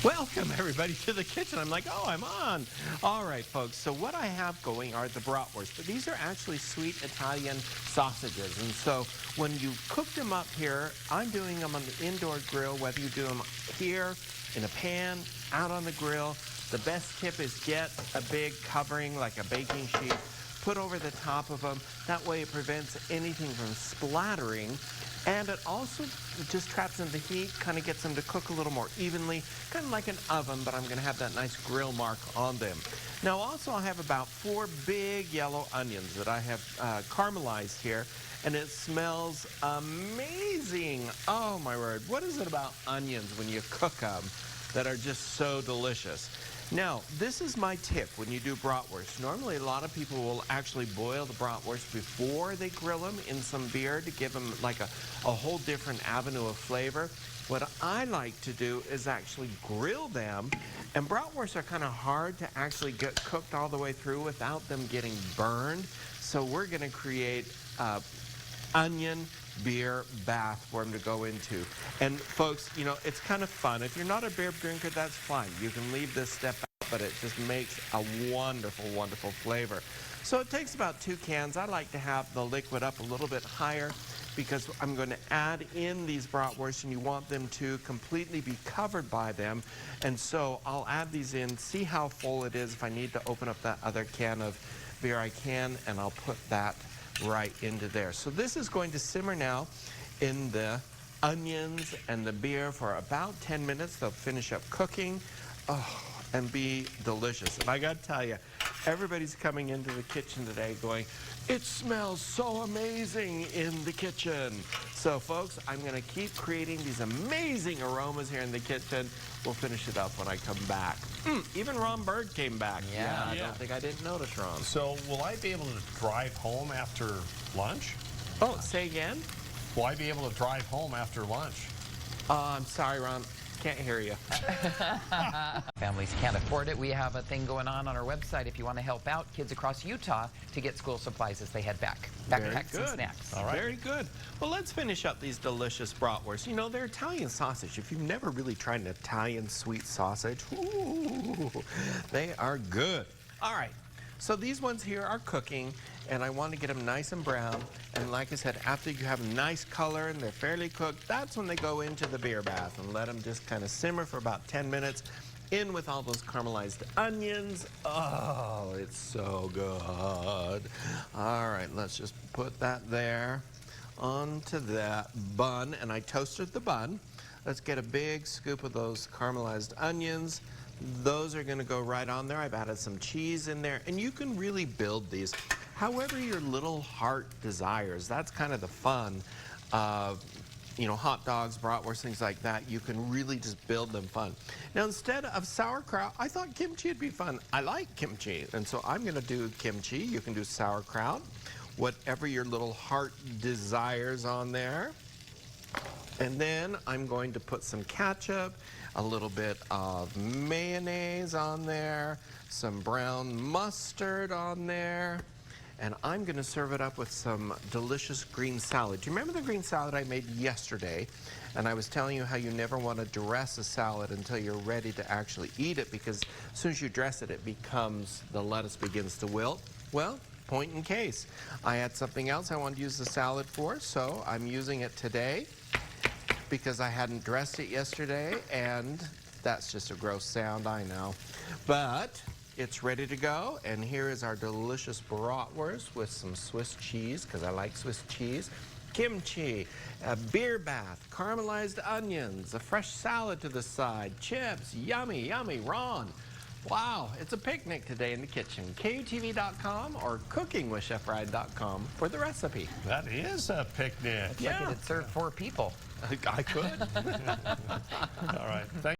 Welcome, everybody, to the kitchen. I'm like, oh, I'm on. All right, folks, so what I have going are the bratwurst, but these are actually sweet Italian sausages. And so when you cook them up here, I'm doing them on the indoor grill, whether you do them here, in a pan, out on the grill. The best tip is get a big covering, like a baking sheet, put over the top of them. That way it prevents anything from splattering. And it also just traps in the heat, kind of gets them to cook a little more evenly, kind of like an oven, but I'm going to have that nice grill mark on them. Now also I have about 4 big yellow onions that I have caramelized here, and it smells amazing. Oh my word, what is it about onions when you cook them that are just so delicious? Now, this is my tip when you do bratwurst. Normally, a lot of people will actually boil the bratwurst before they grill them in some beer to give them like a whole different avenue of flavor. What I like to do is actually grill them, and bratwursts are kind of hard to actually get cooked all the way through without them getting burned. So we're going to create onion beer bath for them to go into. And folks, you know, it's kind of fun. If you're not a beer drinker, that's fine. You can leave this step out, but it just makes a wonderful, wonderful flavor. So it takes about 2 cans. I like to have the liquid up a little bit higher because I'm going to add in these bratwursts, and you want them to completely be covered by them. And so I'll add these in, see how full it is. If I need to open up that other can of beer, I can, and I'll put that right into there. So this is going to simmer now in the onions and the beer for about 10 minutes. They'll finish up cooking. Oh, and be delicious. And I got to tell you, everybody's coming into the kitchen today going, it smells so amazing in the kitchen. So folks, I'm going to keep creating these amazing aromas here in the kitchen. We'll finish it up when I come back. Even Ron Bird came back. Yeah, I don't think I didn't notice Ron. So will I be able to drive home after lunch? Oh, say again? Will I be able to drive home after lunch? I'm sorry, Ron. Can't hear you. Families can't afford it. We have a thing going on our website if you want to help out kids across Utah to get school supplies as they head back. Backpacks and snacks. All right. Very good. Well, let's finish up these delicious bratwursts. You know, they're Italian sausage. If you've never really tried an Italian sweet sausage, ooh, they are good. All right. So these ones here are cooking, and I want to get them nice and brown. And like I said, after you have a nice color and they're fairly cooked, that's when they go into the beer bath, and let them just kind of simmer for about 10 minutes in with all those caramelized onions. Oh, it's so good. All right, let's just put that there onto that bun, and I toasted the bun. Let's get a big scoop of those caramelized onions. Those are going to go right on there. I've added some cheese in there, and you can really build these however your little heart desires. That's kind of the fun of, you know, hot dogs, bratwurst, things like that. You can really just build them fun. Now, instead of sauerkraut, I thought kimchi would be fun. I like kimchi, and so I'm going to do kimchi. You can do sauerkraut, whatever your little heart desires on there. And then I'm going to put some ketchup, a little bit of mayonnaise on there, some brown mustard on there, and I'm going to serve it up with some delicious green salad. Do you remember the green salad I made yesterday? And I was telling you how you never want to dress a salad until you're ready to actually eat it, because as soon as you dress it, it becomes, the lettuce begins to wilt. Well, point in case. I had something else I wanted to use the salad for, so I'm using it today, because I hadn't dressed it yesterday, and that's just a gross sound, I know. But it's ready to go, and here is our delicious bratwurst with some Swiss cheese, because I like Swiss cheese, kimchi, a beer bath, caramelized onions, a fresh salad to the side, chips, yummy, yummy, Ron. Wow, it's a picnic today in the kitchen. KUTV.com or cookingwithchefbryan.com for the recipe. That is a picnic. Looks like it'd serve 4 people. I could. All right. Thank